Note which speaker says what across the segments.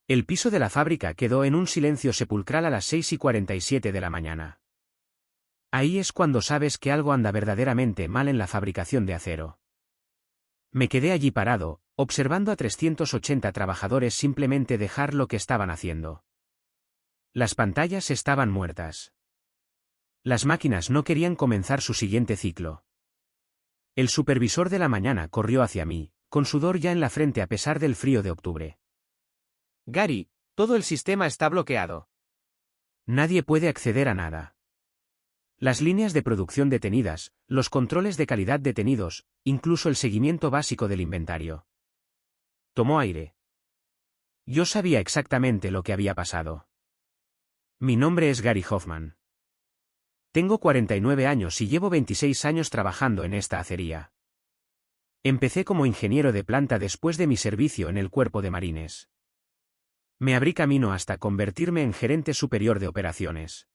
Speaker 1: El piso de la fábrica quedó en un silencio sepulcral a las 6:47 de la mañana. Ahí es cuando sabes que algo anda verdaderamente mal en la fabricación de acero. Me quedé allí parado, observando a 380 trabajadores simplemente dejar lo que estaban haciendo. Las pantallas estaban muertas. Las máquinas no querían comenzar su siguiente ciclo. El supervisor de la mañana corrió hacia mí, con sudor ya en la frente a pesar del frío de octubre.
Speaker 2: Gary, todo el sistema está bloqueado.
Speaker 1: Nadie puede acceder a nada. Las líneas de producción detenidas, los controles de calidad detenidos, incluso el seguimiento básico del inventario. Tomó aire. Yo sabía exactamente lo que había pasado. Mi nombre es Gary Hoffman. Tengo 49 años y llevo 26 años trabajando en esta acería. Empecé como ingeniero de planta después de mi servicio en el Cuerpo de Marines. Me abrí camino hasta convertirme en gerente superior de operaciones.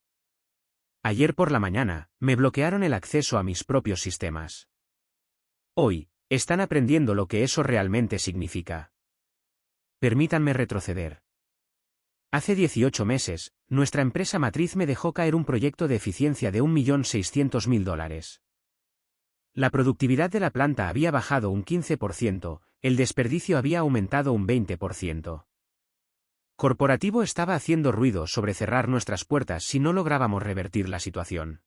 Speaker 1: Ayer por la mañana, me bloquearon el acceso a mis propios sistemas. Hoy, están aprendiendo lo que eso realmente significa. Permítanme retroceder. Hace 18 meses, nuestra empresa matriz me dejó caer un proyecto de eficiencia de $1.600.000. La productividad de la planta había bajado un 15%, el desperdicio había aumentado un 20%. Corporativo estaba haciendo ruido sobre cerrar nuestras puertas si no lográbamos revertir la situación.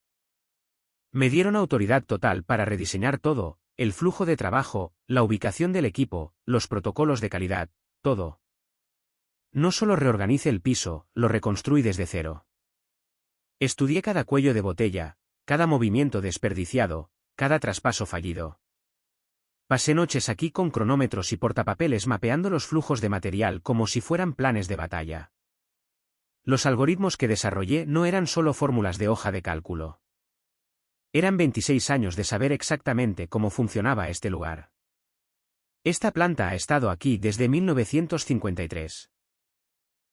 Speaker 1: Me dieron autoridad total para rediseñar todo, el flujo de trabajo, la ubicación del equipo, los protocolos de calidad, todo. No solo reorganice el piso, lo reconstruí desde cero. Estudié cada cuello de botella, cada movimiento desperdiciado, cada traspaso fallido. Pasé noches aquí con cronómetros y portapapeles mapeando los flujos de material como si fueran planes de batalla. Los algoritmos que desarrollé no eran solo fórmulas de hoja de cálculo. Eran 26 años de saber exactamente cómo funcionaba este lugar. Esta planta ha estado aquí desde 1953.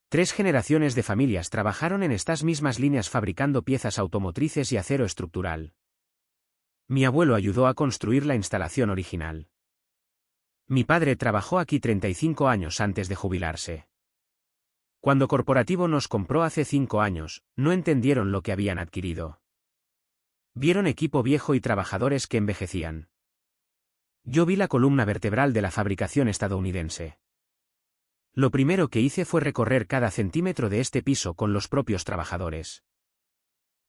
Speaker 1: 3 generaciones de familias trabajaron en estas mismas líneas fabricando piezas automotrices y acero estructural. Mi abuelo ayudó a construir la instalación original. Mi padre trabajó aquí 35 años antes de jubilarse. Cuando Corporativo nos compró hace 5 años, no entendieron lo que habían adquirido. Vieron equipo viejo y trabajadores que envejecían. Yo vi la columna vertebral de la fabricación estadounidense. Lo primero que hice fue recorrer cada centímetro de este piso con los propios trabajadores.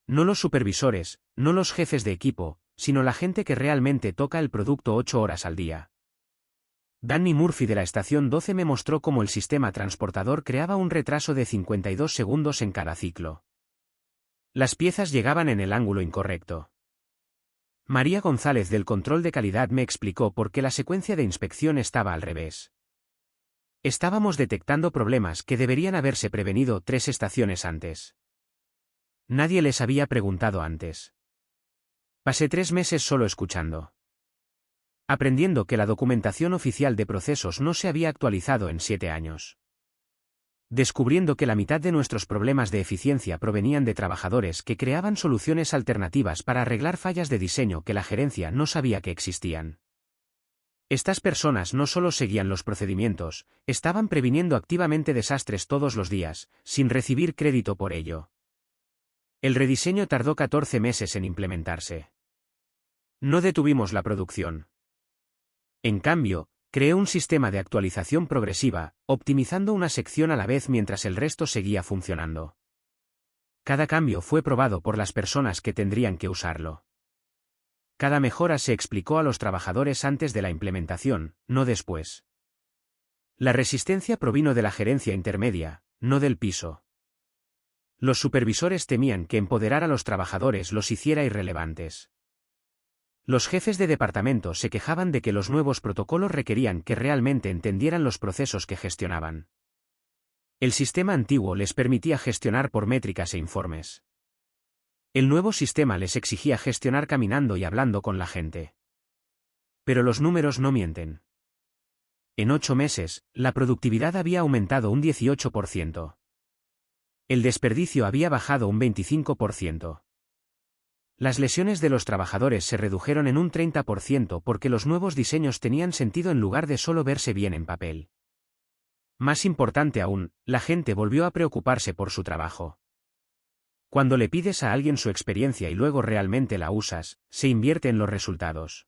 Speaker 1: No los supervisores, no los jefes de equipo, sino la gente que realmente toca el producto 8 horas al día. Danny Murphy de la estación 12 me mostró cómo el sistema transportador creaba un retraso de 52 segundos en cada ciclo. Las piezas llegaban en el ángulo incorrecto. María González del control de calidad me explicó por qué la secuencia de inspección estaba al revés. Estábamos detectando problemas que deberían haberse prevenido 3 estaciones antes. Nadie les había preguntado antes. Pasé 3 meses solo escuchando. Aprendiendo que la documentación oficial de procesos no se había actualizado en 7 años. Descubriendo que la mitad de nuestros problemas de eficiencia provenían de trabajadores que creaban soluciones alternativas para arreglar fallas de diseño que la gerencia no sabía que existían. Estas personas no solo seguían los procedimientos, estaban previniendo activamente desastres todos los días, sin recibir crédito por ello. El rediseño tardó 14 meses en implementarse. No detuvimos la producción. En cambio, creé un sistema de actualización progresiva, optimizando una sección a la vez mientras el resto seguía funcionando. Cada cambio fue probado por las personas que tendrían que usarlo. Cada mejora se explicó a los trabajadores antes de la implementación, no después. La resistencia provino de la gerencia intermedia, no del piso. Los supervisores temían que empoderar a los trabajadores los hiciera irrelevantes. Los jefes de departamento se quejaban de que los nuevos protocolos requerían que realmente entendieran los procesos que gestionaban. El sistema antiguo les permitía gestionar por métricas e informes. El nuevo sistema les exigía gestionar caminando y hablando con la gente. Pero los números no mienten. En 8 meses, la productividad había aumentado un 18%. El desperdicio había bajado un 25%. Las lesiones de los trabajadores se redujeron en un 30% porque los nuevos diseños tenían sentido en lugar de solo verse bien en papel. Más importante aún, la gente volvió a preocuparse por su trabajo. Cuando le pides a alguien su experiencia y luego realmente la usas, se invierte en los resultados.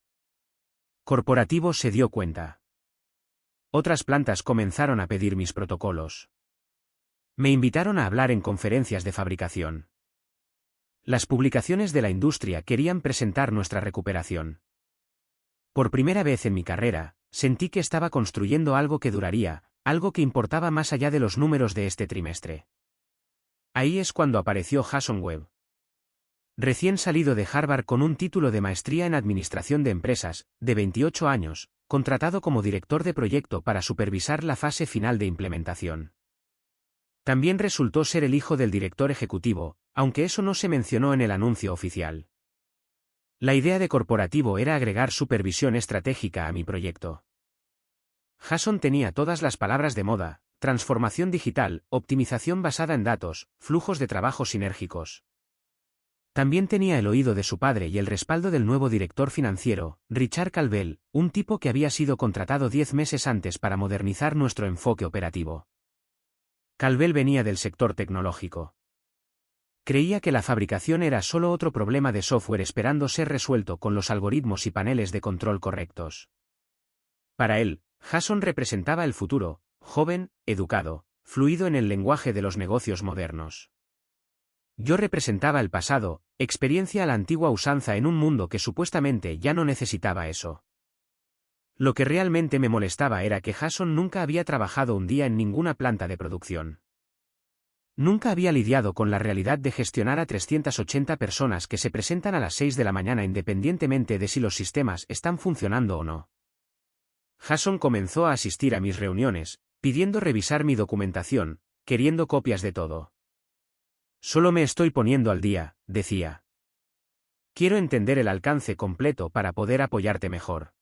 Speaker 1: Corporativo se dio cuenta. Otras plantas comenzaron a pedir mis protocolos. Me invitaron a hablar en conferencias de fabricación. Las publicaciones de la industria querían presentar nuestra recuperación. Por primera vez en mi carrera, sentí que estaba construyendo algo que duraría, algo que importaba más allá de los números de este trimestre. Ahí es cuando apareció Jason Webb. Recién salido de Harvard con un título de maestría en Administración de Empresas, de 28 años, contratado como director de proyecto para supervisar la fase final de implementación. También resultó ser el hijo del director ejecutivo, aunque eso no se mencionó en el anuncio oficial. La idea de Corporativo era agregar supervisión estratégica a mi proyecto. Jason tenía todas las palabras de moda: transformación digital, optimización basada en datos, flujos de trabajo sinérgicos. También tenía el oído de su padre y el respaldo del nuevo director financiero, Richard Calvel, un tipo que había sido contratado 10 meses antes para modernizar nuestro enfoque operativo. Calvel venía del sector tecnológico. Creía que la fabricación era solo otro problema de software esperando ser resuelto con los algoritmos y paneles de control correctos. Para él, Jason representaba el futuro, joven, educado, fluido en el lenguaje de los negocios modernos. Yo representaba el pasado, experiencia a la antigua usanza en un mundo que supuestamente ya no necesitaba eso. Lo que realmente me molestaba era que Jason nunca había trabajado un día en ninguna planta de producción. Nunca había lidiado con la realidad de gestionar a 380 personas que se presentan a las 6 de la mañana independientemente de si los sistemas están funcionando o no. Jason comenzó a asistir a mis reuniones, pidiendo revisar mi documentación, queriendo copias de todo. Solo me estoy poniendo al día, decía. Quiero entender el alcance completo para poder apoyarte mejor.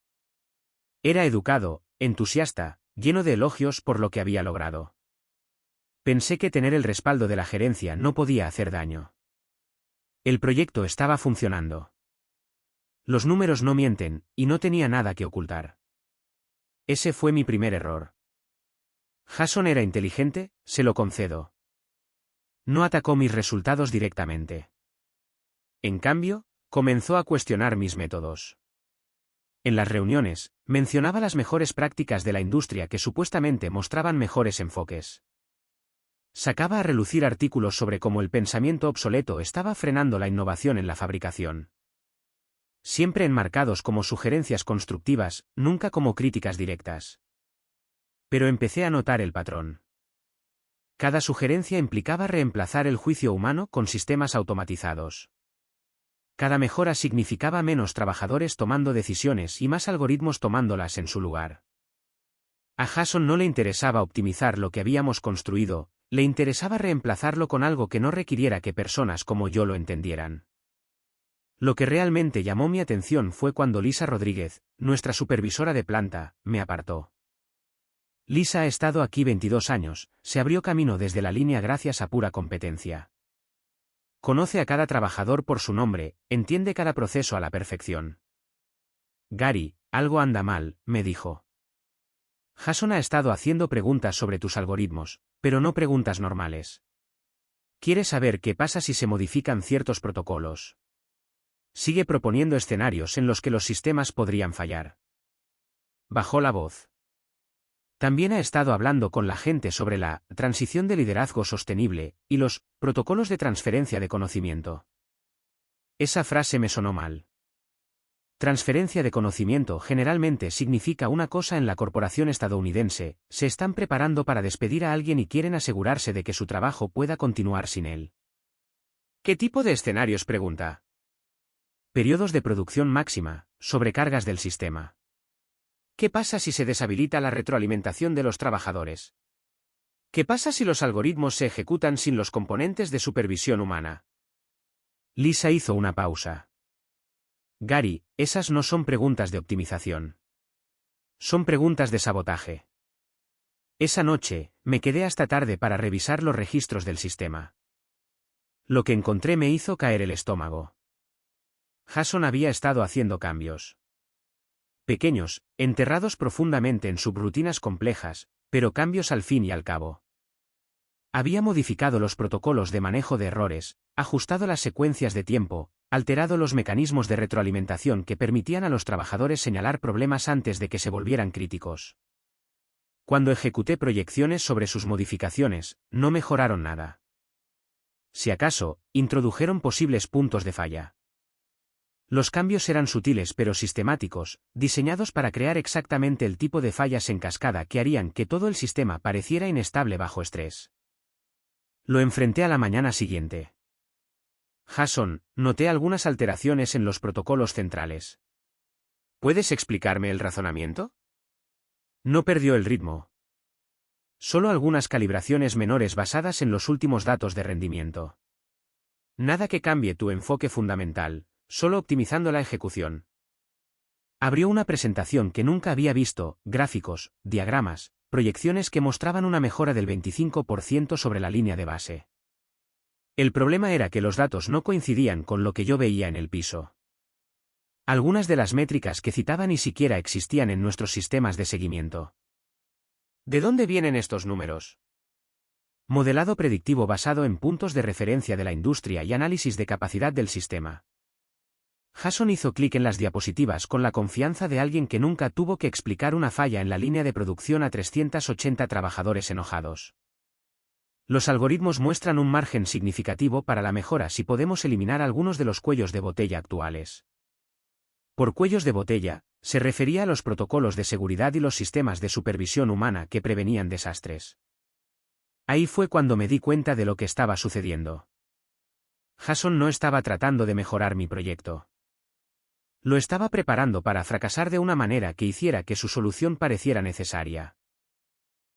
Speaker 1: Era educado, entusiasta, lleno de elogios por lo que había logrado. Pensé que tener el respaldo de la gerencia no podía hacer daño. El proyecto estaba funcionando. Los números no mienten, y no tenía nada que ocultar. Ese fue mi primer error. Jason era inteligente, se lo concedo. No atacó mis resultados directamente. En cambio, comenzó a cuestionar mis métodos. En las reuniones, mencionaba las mejores prácticas de la industria que supuestamente mostraban mejores enfoques. Sacaba a relucir artículos sobre cómo el pensamiento obsoleto estaba frenando la innovación en la fabricación. Siempre enmarcados como sugerencias constructivas, nunca como críticas directas. Pero empecé a notar el patrón. Cada sugerencia implicaba reemplazar el juicio humano con sistemas automatizados. Cada mejora significaba menos trabajadores tomando decisiones y más algoritmos tomándolas en su lugar. A Jason no le interesaba optimizar lo que habíamos construido, le interesaba reemplazarlo con algo que no requiriera que personas como yo lo entendieran. Lo que realmente llamó mi atención fue cuando Lisa Rodríguez, nuestra supervisora de planta, me apartó. Lisa ha estado aquí 22 años, se abrió camino desde la línea gracias a pura competencia. Conoce a cada trabajador por su nombre, entiende cada proceso a la perfección. Gary, algo anda mal, me dijo. Jason ha estado haciendo preguntas sobre tus algoritmos, pero no preguntas normales. Quiere saber qué pasa si se modifican ciertos protocolos. Sigue proponiendo escenarios en los que los sistemas podrían fallar. Bajó la voz. También ha estado hablando con la gente sobre la transición de liderazgo sostenible y los protocolos de transferencia de conocimiento. Esa frase me sonó mal. Transferencia de conocimiento generalmente significa una cosa en la corporación estadounidense: se están preparando para despedir a alguien y quieren asegurarse de que su trabajo pueda continuar sin él. ¿Qué tipo de escenarios? Pregunta. Periodos de producción máxima, sobrecargas del sistema. ¿Qué pasa si se deshabilita la retroalimentación de los trabajadores? ¿Qué pasa si los algoritmos se ejecutan sin los componentes de supervisión humana? Lisa hizo una pausa. Gary, esas no son preguntas de optimización. Son preguntas de sabotaje. Esa noche, me quedé hasta tarde para revisar los registros del sistema. Lo que encontré me hizo caer el estómago. Jason había estado haciendo cambios pequeños, enterrados profundamente en subrutinas complejas, pero cambios al fin y al cabo. Había modificado los protocolos de manejo de errores, ajustado las secuencias de tiempo, alterado los mecanismos de retroalimentación que permitían a los trabajadores señalar problemas antes de que se volvieran críticos. Cuando ejecuté proyecciones sobre sus modificaciones, no mejoraron nada. Si acaso, introdujeron posibles puntos de falla. Los cambios eran sutiles pero sistemáticos, diseñados para crear exactamente el tipo de fallas en cascada que harían que todo el sistema pareciera inestable bajo estrés. Lo enfrenté a la mañana siguiente. Jason, noté algunas alteraciones en los protocolos centrales. ¿Puedes explicarme el razonamiento? No perdió el ritmo. Solo algunas calibraciones menores basadas en los últimos datos de rendimiento. Nada que cambie tu enfoque fundamental, solo optimizando la ejecución. Abrió una presentación que nunca había visto, gráficos, diagramas, proyecciones que mostraban una mejora del 25% sobre la línea de base. El problema era que los datos no coincidían con lo que yo veía en el piso. Algunas de las métricas que citaba ni siquiera existían en nuestros sistemas de seguimiento.
Speaker 2: ¿De dónde vienen estos números?
Speaker 1: Modelado predictivo basado en puntos de referencia de la industria y análisis de capacidad del sistema. Jason hizo clic en las diapositivas con la confianza de alguien que nunca tuvo que explicar una falla en la línea de producción a 380 trabajadores enojados. Los algoritmos muestran un margen significativo para la mejora si podemos eliminar algunos de los cuellos de botella actuales. Por cuellos de botella, se refería a los protocolos de seguridad y los sistemas de supervisión humana que prevenían desastres. Ahí fue cuando me di cuenta de lo que estaba sucediendo. Jason no estaba tratando de mejorar mi proyecto. Lo estaba preparando para fracasar de una manera que hiciera que su solución pareciera necesaria.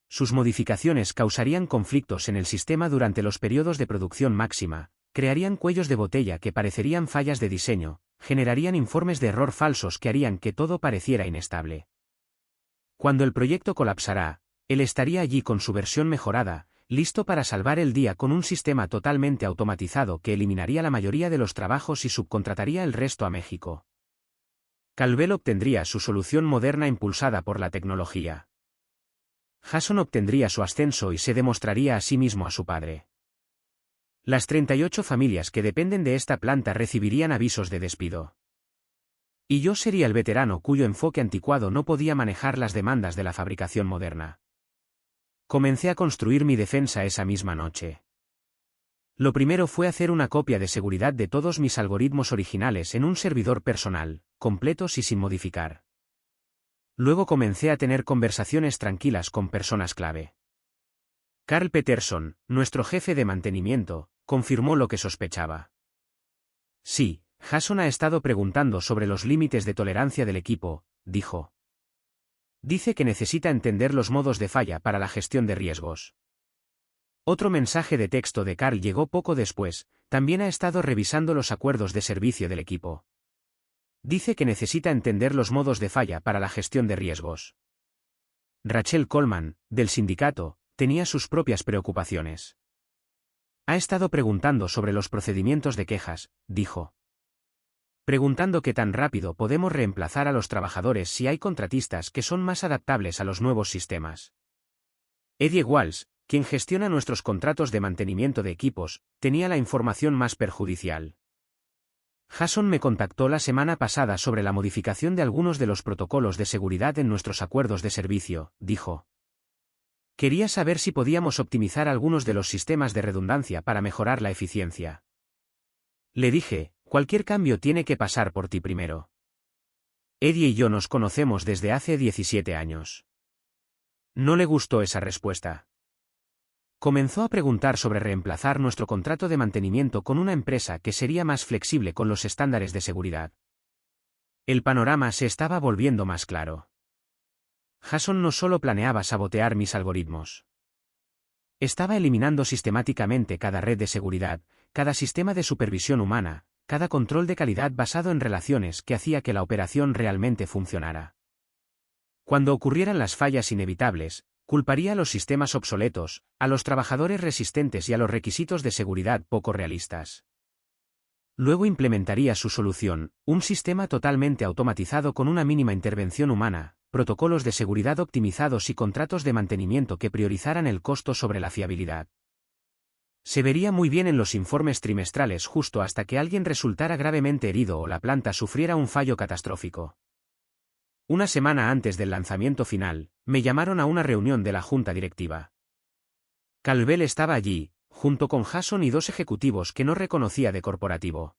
Speaker 1: Sus modificaciones causarían conflictos en el sistema durante los periodos de producción máxima, crearían cuellos de botella que parecerían fallas de diseño, generarían informes de error falsos que harían que todo pareciera inestable. Cuando el proyecto colapsará, él estaría allí con su versión mejorada, listo para salvar el día con un sistema totalmente automatizado que eliminaría la mayoría de los trabajos y subcontrataría el resto a México. Calvel obtendría su solución moderna impulsada por la tecnología. Jason obtendría su ascenso y se demostraría a sí mismo a su padre. Las 38 familias que dependen de esta planta recibirían avisos de despido. Y yo sería el veterano cuyo enfoque anticuado no podía manejar las demandas de la fabricación moderna. Comencé a construir mi defensa esa misma noche. Lo primero fue hacer una copia de seguridad de todos mis algoritmos originales en un servidor personal, completos y sin modificar. Luego comencé a tener conversaciones tranquilas con personas clave. Carl Peterson, nuestro jefe de mantenimiento, confirmó lo que sospechaba. Sí, Jason ha estado preguntando sobre los límites de tolerancia del equipo, dijo. Dice que necesita entender los modos de falla para la gestión de riesgos. Otro mensaje de texto de Carl llegó poco después, también ha estado revisando los acuerdos de servicio del equipo. Dice que necesita entender los modos de falla para la gestión de riesgos. Rachel Coleman, del sindicato, tenía sus propias preocupaciones. Ha estado preguntando sobre los procedimientos de quejas, dijo. Preguntando qué tan rápido podemos reemplazar a los trabajadores si hay contratistas que son más adaptables a los nuevos sistemas. Eddie Walsh, quien gestiona nuestros contratos de mantenimiento de equipos, tenía la información más perjudicial. Jason me contactó la semana pasada sobre la modificación de algunos de los protocolos de seguridad en nuestros acuerdos de servicio, dijo. Quería saber si podíamos optimizar algunos de los sistemas de redundancia para mejorar la eficiencia. Le dije, cualquier cambio tiene que pasar por ti primero. Eddie y yo nos conocemos desde hace 17 años. No le gustó esa respuesta. Comenzó a preguntar sobre reemplazar nuestro contrato de mantenimiento con una empresa que sería más flexible con los estándares de seguridad. El panorama se estaba volviendo más claro. Jason no solo planeaba sabotear mis algoritmos. Estaba eliminando sistemáticamente cada red de seguridad, cada sistema de supervisión humana, cada control de calidad basado en relaciones que hacía que la operación realmente funcionara. Cuando ocurrieran las fallas inevitables, culparía a los sistemas obsoletos, a los trabajadores resistentes y a los requisitos de seguridad poco realistas. Luego implementaría su solución, un sistema totalmente automatizado con una mínima intervención humana, protocolos de seguridad optimizados y contratos de mantenimiento que priorizaran el costo sobre la fiabilidad. Se vería muy bien en los informes trimestrales justo hasta que alguien resultara gravemente herido o la planta sufriera un fallo catastrófico. Una semana antes del lanzamiento final, me llamaron a una reunión de la junta directiva. Calvel estaba allí, junto con Jason y dos ejecutivos que no reconocía de corporativo.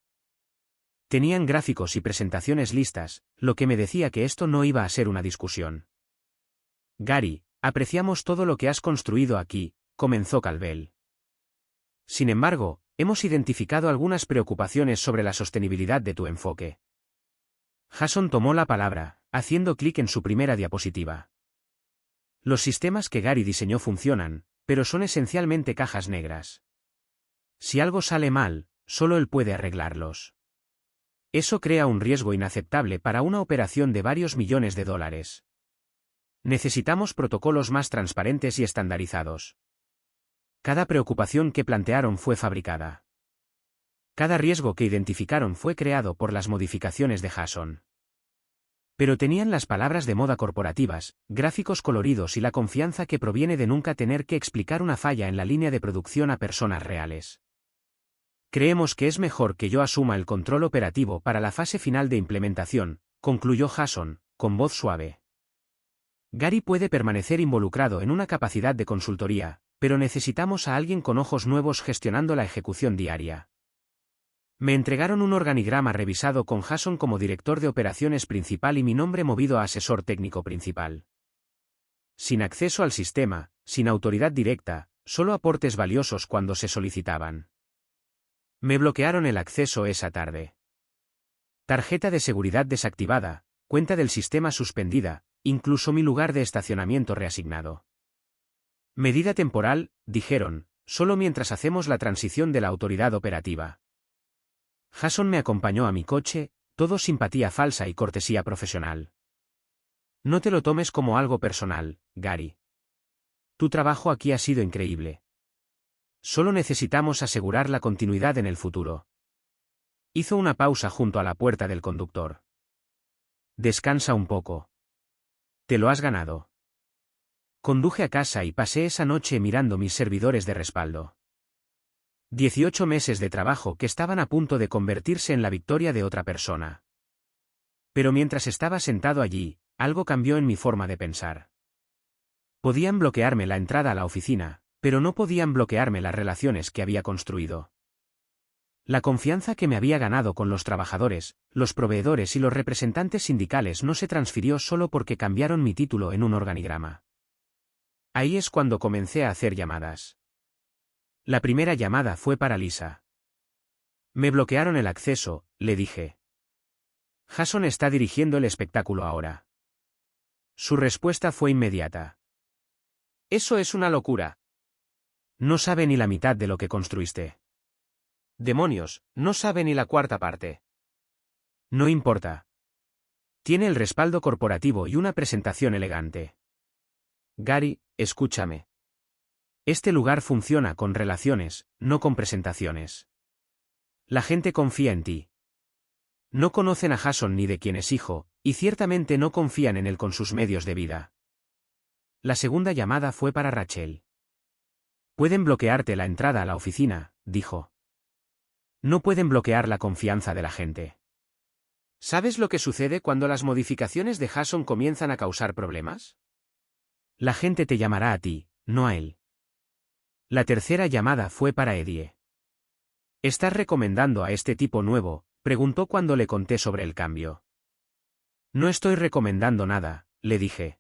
Speaker 1: Tenían gráficos y presentaciones listas, lo que me decía que esto no iba a ser una discusión. Gary, apreciamos todo lo que has construido aquí, comenzó Calvel. Sin embargo, hemos identificado algunas preocupaciones sobre la sostenibilidad de tu enfoque. Jason tomó la palabra, haciendo clic en su primera diapositiva. Los sistemas que Gary diseñó funcionan, pero son esencialmente cajas negras. Si algo sale mal, solo él puede arreglarlos. Eso crea un riesgo inaceptable para una operación de varios millones de dólares. Necesitamos protocolos más transparentes y estandarizados. Cada preocupación que plantearon fue fabricada. Cada riesgo que identificaron fue creado por las modificaciones de Jason. Pero tenían las palabras de moda corporativas, gráficos coloridos y la confianza que proviene de nunca tener que explicar una falla en la línea de producción a personas reales. Creemos que es mejor que yo asuma el control operativo para la fase final de implementación, concluyó Jason, con voz suave. Gary puede permanecer involucrado en una capacidad de consultoría, pero necesitamos a alguien con ojos nuevos gestionando la ejecución diaria. Me entregaron un organigrama revisado con Jason como director de operaciones principal y mi nombre movido a asesor técnico principal. Sin acceso al sistema, sin autoridad directa, solo aportes valiosos cuando se solicitaban. Me bloquearon el acceso esa tarde. Tarjeta de seguridad desactivada, cuenta del sistema suspendida, incluso mi lugar de estacionamiento reasignado. Medida temporal, dijeron, solo mientras hacemos la transición de la autoridad operativa. Jason me acompañó a mi coche, todo simpatía falsa y cortesía profesional. No te lo tomes como algo personal, Gary. Tu trabajo aquí ha sido increíble. Solo necesitamos asegurar la continuidad en el futuro. Hizo una pausa junto a la puerta del conductor. Descansa un poco. Te lo has ganado. Conduje a casa y pasé esa noche mirando mis servidores de respaldo. 18 meses de trabajo que estaban a punto de convertirse en la victoria de otra persona. Pero mientras estaba sentado allí, algo cambió en mi forma de pensar. Podían bloquearme la entrada a la oficina, pero no podían bloquearme las relaciones que había construido. La confianza que me había ganado con los trabajadores, los proveedores y los representantes sindicales no se transfirió solo porque cambiaron mi título en un organigrama. Ahí es cuando comencé a hacer llamadas. La primera llamada fue para Lisa. Me bloquearon el acceso, le dije. Jason está dirigiendo el espectáculo ahora. Su respuesta fue inmediata. Eso es una locura. No sabe ni la mitad de lo que construiste. Demonios, no sabe ni la cuarta parte. No importa. Tiene el respaldo corporativo y una presentación elegante. Gary, escúchame. Este lugar funciona con relaciones, no con presentaciones. La gente confía en ti. No conocen a Jason ni de quién es hijo, y ciertamente no confían en él con sus medios de vida. La segunda llamada fue para Rachel. Pueden bloquearte la entrada a la oficina, dijo. No pueden bloquear la confianza de la gente. ¿Sabes lo que sucede cuando las modificaciones de Jason comienzan a causar problemas? La gente te llamará a ti, no a él. La tercera llamada fue para Eddie. ¿Estás recomendando a este tipo nuevo?, preguntó cuando le conté sobre el cambio. No estoy recomendando nada, le dije.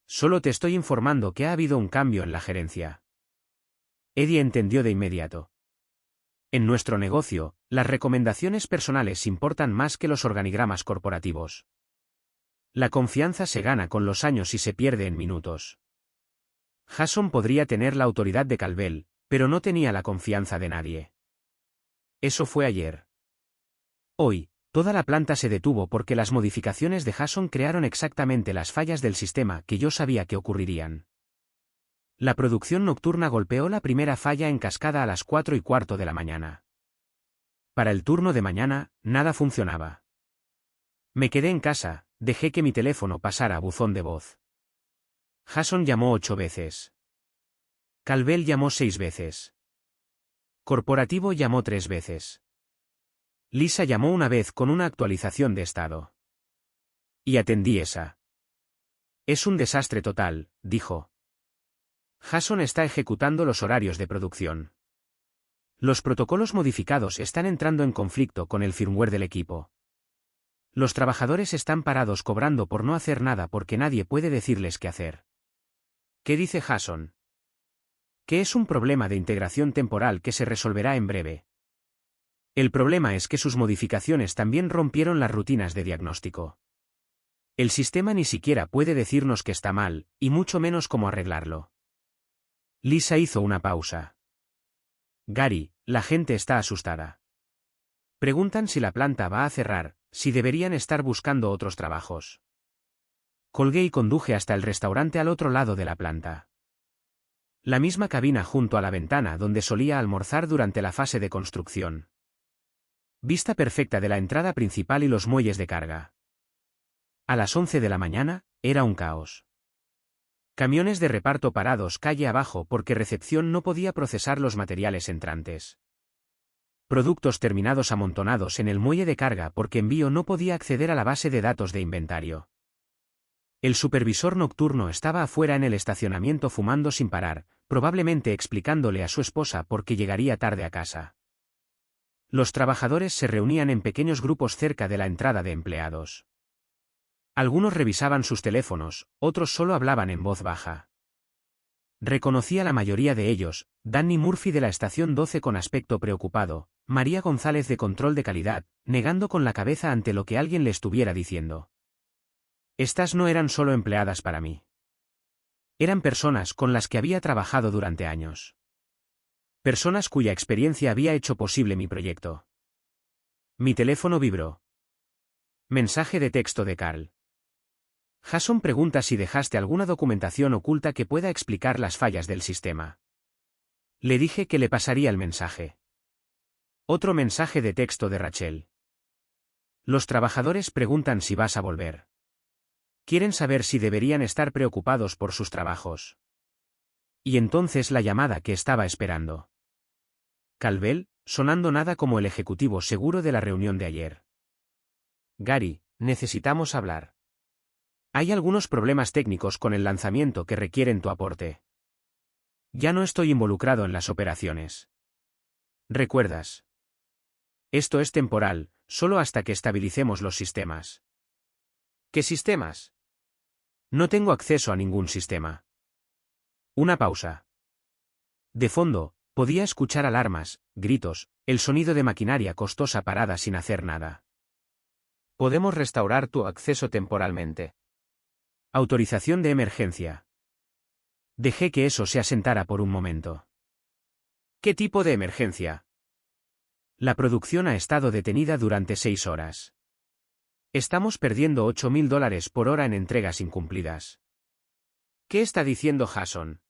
Speaker 1: Solo te estoy informando que ha habido un cambio en la gerencia. Eddie entendió de inmediato. En nuestro negocio, las recomendaciones personales importan más que los organigramas corporativos. La confianza se gana con los años y se pierde en minutos. Jason podría tener la autoridad de Calvel, pero no tenía la confianza de nadie. Eso fue ayer. Hoy, toda la planta se detuvo porque las modificaciones de Jason crearon exactamente las fallas del sistema que yo sabía que ocurrirían. La producción nocturna golpeó la primera falla en cascada a las 4:15 de la mañana. Para el turno de mañana, nada funcionaba. Me quedé en casa, dejé que mi teléfono pasara a buzón de voz. Jason llamó 8 veces. Calvel llamó 6 veces. Corporativo llamó 3 veces. Lisa llamó una vez con una actualización de estado. Y atendí esa. Es un desastre total, dijo. Jason está ejecutando los horarios de producción. Los protocolos modificados están entrando en conflicto con el firmware del equipo. Los trabajadores están parados cobrando por no hacer nada porque nadie puede decirles qué hacer. ¿Qué dice Jason? Que es un problema de integración temporal que se resolverá en breve. El problema es que sus modificaciones también rompieron las rutinas de diagnóstico. El sistema ni siquiera puede decirnos que está mal, y mucho menos cómo arreglarlo. Lisa hizo una pausa. Gary, la gente está asustada. Preguntan si la planta va a cerrar, si deberían estar buscando otros trabajos. Colgué y conduje hasta el restaurante al otro lado de la planta. La misma cabina junto a la ventana donde solía almorzar durante la fase de construcción. Vista perfecta de la entrada principal y los muelles de carga. A las 11 de la mañana, era un caos. Camiones de reparto parados calle abajo porque recepción no podía procesar los materiales entrantes. Productos terminados amontonados en el muelle de carga porque envío no podía acceder a la base de datos de inventario. El supervisor nocturno estaba afuera en el estacionamiento fumando sin parar, probablemente explicándole a su esposa por qué llegaría tarde a casa. Los trabajadores se reunían en pequeños grupos cerca de la entrada de empleados. Algunos revisaban sus teléfonos, otros solo hablaban en voz baja. Reconocí a la mayoría de ellos, Danny Murphy de la estación 12 con aspecto preocupado, María González de control de calidad, negando con la cabeza ante lo que alguien le estuviera diciendo. Estas no eran solo empleadas para mí. Eran personas con las que había trabajado durante años. Personas cuya experiencia había hecho posible mi proyecto. Mi teléfono vibró. Mensaje de texto de Carl. Jason pregunta si dejaste alguna documentación oculta que pueda explicar las fallas del sistema. Le dije que le pasaría el mensaje. Otro mensaje de texto de Rachel. Los trabajadores preguntan si vas a volver. Quieren saber si deberían estar preocupados por sus trabajos. Y entonces la llamada que estaba esperando. Calvel, sonando nada como el ejecutivo seguro de la reunión de ayer. Gary, necesitamos hablar. Hay algunos problemas técnicos con el lanzamiento que requieren tu aporte. Ya no estoy involucrado en las operaciones. ¿Recuerdas? Esto es temporal, solo hasta que estabilicemos los sistemas. ¿Qué sistemas? No tengo acceso a ningún sistema. Una pausa. De fondo, podía escuchar alarmas, gritos, el sonido de maquinaria costosa parada sin hacer nada. Podemos restaurar tu acceso temporalmente. Autorización de emergencia. Dejé que eso se asentara por un momento. ¿Qué tipo de emergencia? La producción ha estado detenida durante 6 horas. Estamos perdiendo $8,000 por hora en entregas incumplidas. ¿Qué está diciendo Jason?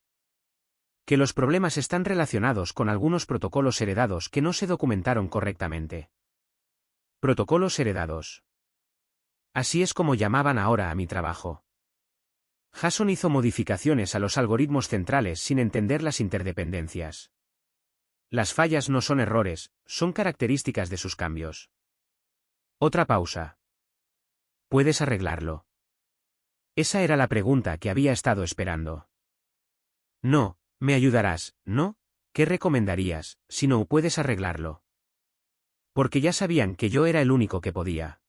Speaker 1: Que los problemas están relacionados con algunos protocolos heredados que no se documentaron correctamente. Protocolos heredados. Así es como llamaban ahora a mi trabajo. Jason hizo modificaciones a los algoritmos centrales sin entender las interdependencias. Las fallas no son errores, son características de sus cambios. Otra pausa. ¿Puedes arreglarlo? Esa era la pregunta que había estado esperando. No, me ayudarás, ¿no? ¿Qué recomendarías, si no puedes arreglarlo? Porque ya sabían que yo era el único que podía.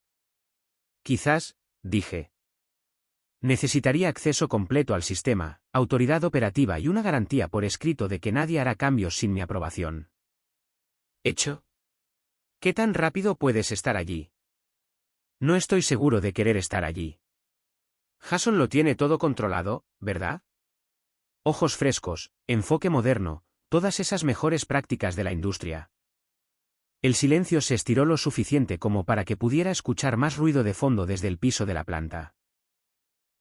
Speaker 1: Quizás, dije. Necesitaría acceso completo al sistema, autoridad operativa y una garantía por escrito de que nadie hará cambios sin mi aprobación. ¿Hecho? ¿Qué tan rápido puedes estar allí? No estoy seguro de querer estar allí. Jason lo tiene todo controlado, ¿verdad? Ojos frescos, enfoque moderno, todas esas mejores prácticas de la industria. El silencio se estiró lo suficiente como para que pudiera escuchar más ruido de fondo desde el piso de la planta.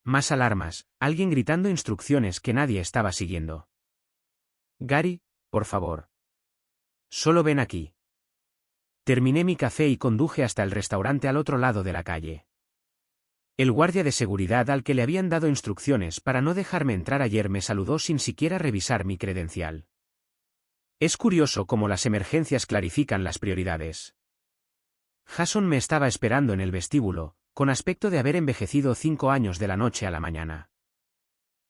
Speaker 1: Más alarmas, alguien gritando instrucciones que nadie estaba siguiendo. Gary, por favor. Solo ven aquí. Terminé mi café y conduje hasta el restaurante al otro lado de la calle. El guardia de seguridad al que le habían dado instrucciones para no dejarme entrar ayer me saludó sin siquiera revisar mi credencial. Es curioso cómo las emergencias clarifican las prioridades. Jason me estaba esperando en el vestíbulo, con aspecto de haber envejecido 5 años de la noche a la mañana.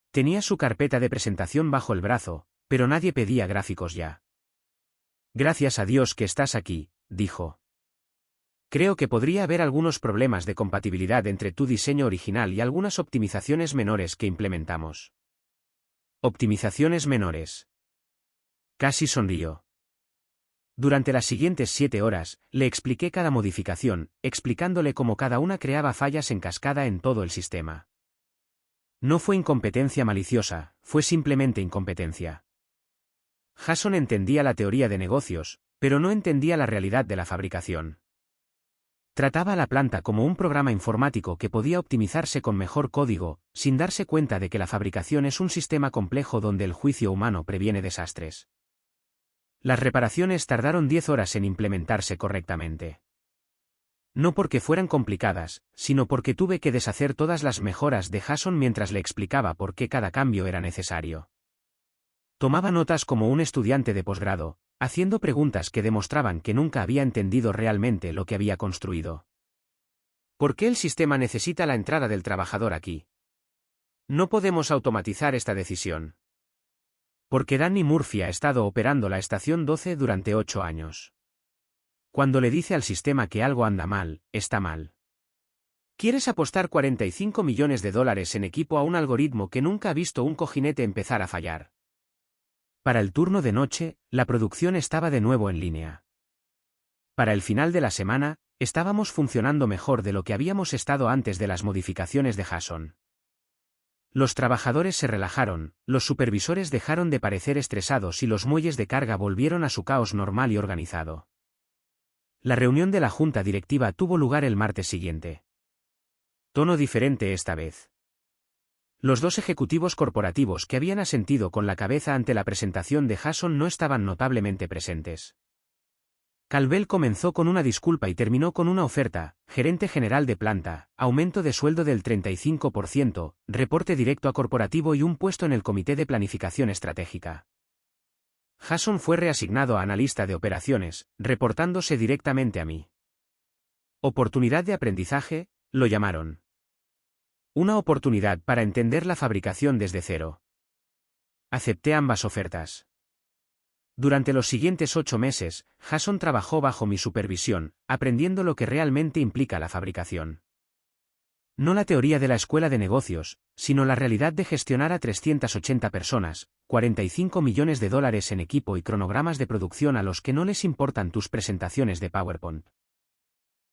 Speaker 1: Tenía su carpeta de presentación bajo el brazo, pero nadie pedía gráficos ya. Gracias a Dios que estás aquí, dijo. Creo que podría haber algunos problemas de compatibilidad entre tu diseño original y algunas optimizaciones menores que implementamos. Optimizaciones menores. Casi sonrió. Durante las siguientes 7 horas, le expliqué cada modificación, explicándole cómo cada una creaba fallas en cascada en todo el sistema. No fue incompetencia maliciosa, fue simplemente incompetencia. Jason entendía la teoría de negocios, pero no entendía la realidad de la fabricación. Trataba a la planta como un programa informático que podía optimizarse con mejor código, sin darse cuenta de que la fabricación es un sistema complejo donde el juicio humano previene desastres. Las reparaciones tardaron 10 horas en implementarse correctamente. No porque fueran complicadas, sino porque tuve que deshacer todas las mejoras de Jason mientras le explicaba por qué cada cambio era necesario. Tomaba notas como un estudiante de posgrado, haciendo preguntas que demostraban que nunca había entendido realmente lo que había construido. ¿Por qué el sistema necesita la entrada del trabajador aquí? No podemos automatizar esta decisión. Porque Danny Murphy ha estado operando la estación 12 durante 8 años. Cuando le dice al sistema que algo anda mal, está mal. ¿Quieres apostar $45 millones en equipo a un algoritmo que nunca ha visto un cojinete empezar a fallar? Para el turno de noche, la producción estaba de nuevo en línea. Para el final de la semana, estábamos funcionando mejor de lo que habíamos estado antes de las modificaciones de Jason. Los trabajadores se relajaron, los supervisores dejaron de parecer estresados y los muelles de carga volvieron a su caos normal y organizado. La reunión de la junta directiva tuvo lugar el martes siguiente. Tono diferente esta vez. Los 2 ejecutivos corporativos que habían asentido con la cabeza ante la presentación de Jason no estaban notablemente presentes. Calvel comenzó con una disculpa y terminó con una oferta: gerente general de planta, aumento de sueldo del 35%, reporte directo a corporativo y un puesto en el comité de planificación estratégica. Jason fue reasignado a analista de operaciones, reportándose directamente a mí. Oportunidad de aprendizaje, lo llamaron. Una oportunidad para entender la fabricación desde cero. Acepté ambas ofertas. Durante los siguientes 8 meses, Jason trabajó bajo mi supervisión, aprendiendo lo que realmente implica la fabricación. No la teoría de la escuela de negocios, sino la realidad de gestionar a 380 personas, $45 millones en equipo y cronogramas de producción a los que no les importan tus presentaciones de PowerPoint.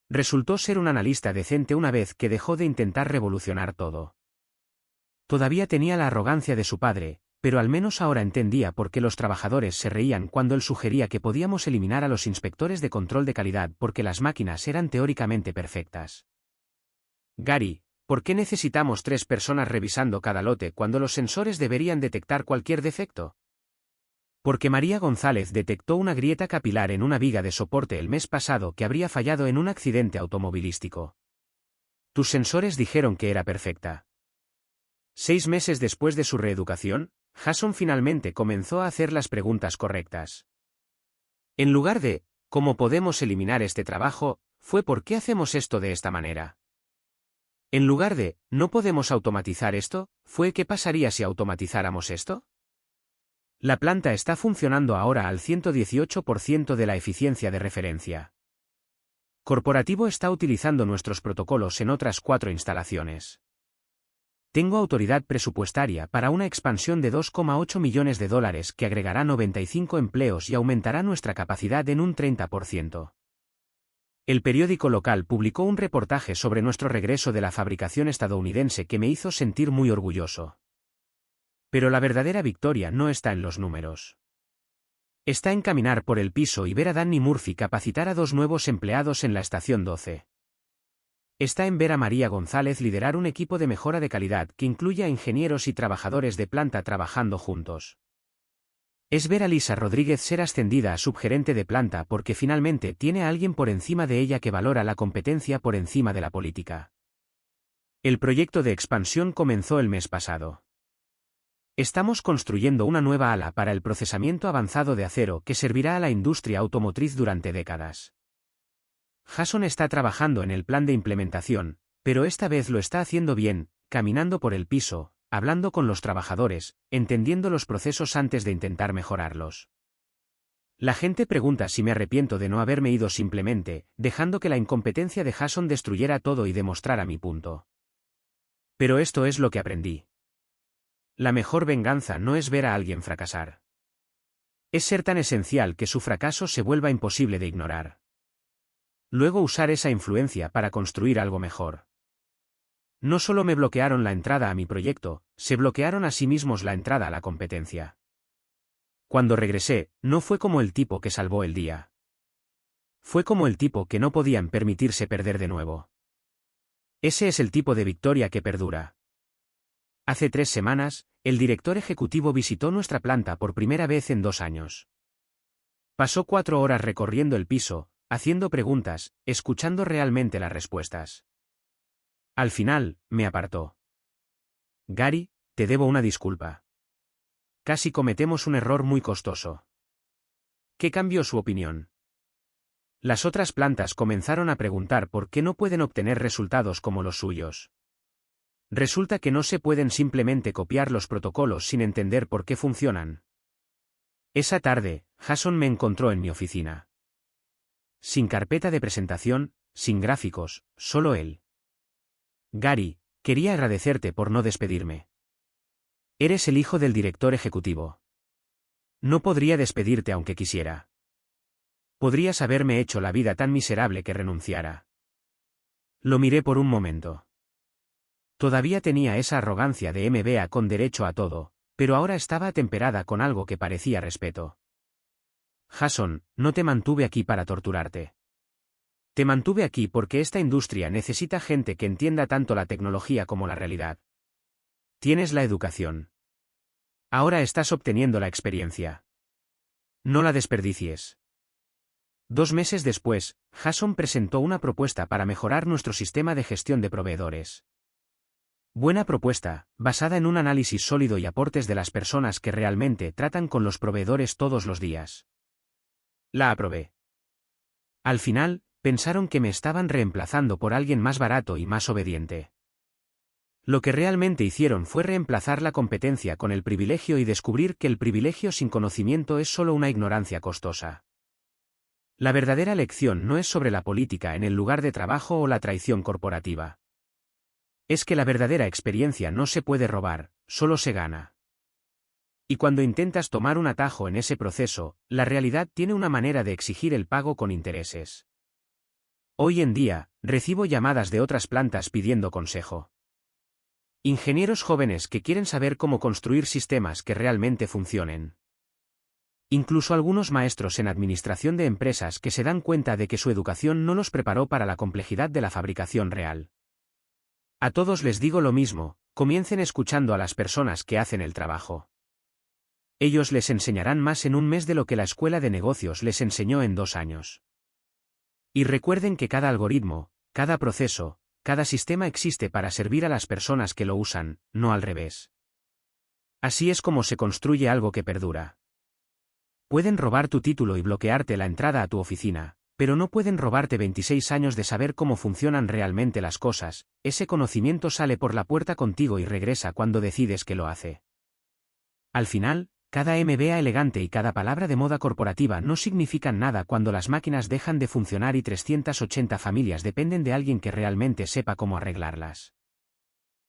Speaker 1: Resultó ser un analista decente una vez que dejó de intentar revolucionar todo. Todavía tenía la arrogancia de su padre, pero al menos ahora entendía por qué los trabajadores se reían cuando él sugería que podíamos eliminar a los inspectores de control de calidad porque las máquinas eran teóricamente perfectas. Gary, ¿por qué necesitamos 3 personas revisando cada lote cuando los sensores deberían detectar cualquier defecto? Porque María González detectó una grieta capilar en una viga de soporte el mes pasado que habría fallado en un accidente automovilístico. Tus sensores dijeron que era perfecta. 6 meses después de su reeducación, Jason finalmente comenzó a hacer las preguntas correctas. En lugar de, ¿cómo podemos eliminar este trabajo?, fue ¿por qué hacemos esto de esta manera? En lugar de, ¿no podemos automatizar esto?, fue ¿qué pasaría si automatizáramos esto? La planta está funcionando ahora al 118% de la eficiencia de referencia. Corporativo está utilizando nuestros protocolos en otras 4 instalaciones. Tengo autoridad presupuestaria para una expansión de $2,8 millones que agregará 95 empleos y aumentará nuestra capacidad en un 30%. El periódico local publicó un reportaje sobre nuestro regreso de la fabricación estadounidense que me hizo sentir muy orgulloso. Pero la verdadera victoria no está en los números. Está en caminar por el piso y ver a Danny Murphy capacitar a 2 nuevos empleados en la estación 12. Está en ver a María González liderar un equipo de mejora de calidad que incluya ingenieros y trabajadores de planta trabajando juntos. Es ver a Lisa Rodríguez ser ascendida a subgerente de planta porque finalmente tiene a alguien por encima de ella que valora la competencia por encima de la política. El proyecto de expansión comenzó el mes pasado. Estamos construyendo una nueva ala para el procesamiento avanzado de acero que servirá a la industria automotriz durante décadas. Jason está trabajando en el plan de implementación, pero esta vez lo está haciendo bien, caminando por el piso, hablando con los trabajadores, entendiendo los procesos antes de intentar mejorarlos. La gente pregunta si me arrepiento de no haberme ido simplemente, dejando que la incompetencia de Jason destruyera todo y demostrara mi punto. Pero esto es lo que aprendí. La mejor venganza no es ver a alguien fracasar. Es ser tan esencial que su fracaso se vuelva imposible de ignorar. Luego usar esa influencia para construir algo mejor. No solo me bloquearon la entrada a mi proyecto, se bloquearon a sí mismos la entrada a la competencia. Cuando regresé, no fue como el tipo que salvó el día. Fue como el tipo que no podían permitirse perder de nuevo. Ese es el tipo de victoria que perdura. Hace 3 semanas, el director ejecutivo visitó nuestra planta por primera vez en 2 años. Pasó 4 horas recorriendo el piso, haciendo preguntas, escuchando realmente las respuestas. Al final, me apartó. Gary, te debo una disculpa. Casi cometemos un error muy costoso. ¿Qué cambió su opinión? Las otras plantas comenzaron a preguntar por qué no pueden obtener resultados como los suyos. Resulta que no se pueden simplemente copiar los protocolos sin entender por qué funcionan. Esa tarde, Jason me encontró en mi oficina. Sin carpeta de presentación, sin gráficos, solo él. Gary, quería agradecerte por no despedirme. Eres el hijo del director ejecutivo. No podría despedirte aunque quisiera. Podrías haberme hecho la vida tan miserable que renunciara. Lo miré por un momento. Todavía tenía esa arrogancia de MBA con derecho a todo, pero ahora estaba atemperada con algo que parecía respeto. Jason, no te mantuve aquí para torturarte. Te mantuve aquí porque esta industria necesita gente que entienda tanto la tecnología como la realidad. Tienes la educación. Ahora estás obteniendo la experiencia. No la desperdicies. 2 meses después, Jason presentó una propuesta para mejorar nuestro sistema de gestión de proveedores. Buena propuesta, basada en un análisis sólido y aportes de las personas que realmente tratan con los proveedores todos los días. La aprobé. Al final, pensaron que me estaban reemplazando por alguien más barato y más obediente. Lo que realmente hicieron fue reemplazar la competencia con el privilegio y descubrir que el privilegio sin conocimiento es solo una ignorancia costosa. La verdadera lección no es sobre la política en el lugar de trabajo o la traición corporativa. Es que la verdadera experiencia no se puede robar, solo se gana. Y cuando intentas tomar un atajo en ese proceso, la realidad tiene una manera de exigir el pago con intereses. Hoy en día, recibo llamadas de otras plantas pidiendo consejo. Ingenieros jóvenes que quieren saber cómo construir sistemas que realmente funcionen. Incluso algunos maestros en administración de empresas que se dan cuenta de que su educación no los preparó para la complejidad de la fabricación real. A todos les digo lo mismo, comiencen escuchando a las personas que hacen el trabajo. Ellos les enseñarán más en un mes de lo que la escuela de negocios les enseñó en 2 años. Y recuerden que cada algoritmo, cada proceso, cada sistema existe para servir a las personas que lo usan, no al revés. Así es como se construye algo que perdura. Pueden robar tu título y bloquearte la entrada a tu oficina, pero no pueden robarte 26 años de saber cómo funcionan realmente las cosas. Ese conocimiento sale por la puerta contigo y regresa cuando decides que lo hace. Al final, cada MBA elegante y cada palabra de moda corporativa no significan nada cuando las máquinas dejan de funcionar y 380 familias dependen de alguien que realmente sepa cómo arreglarlas.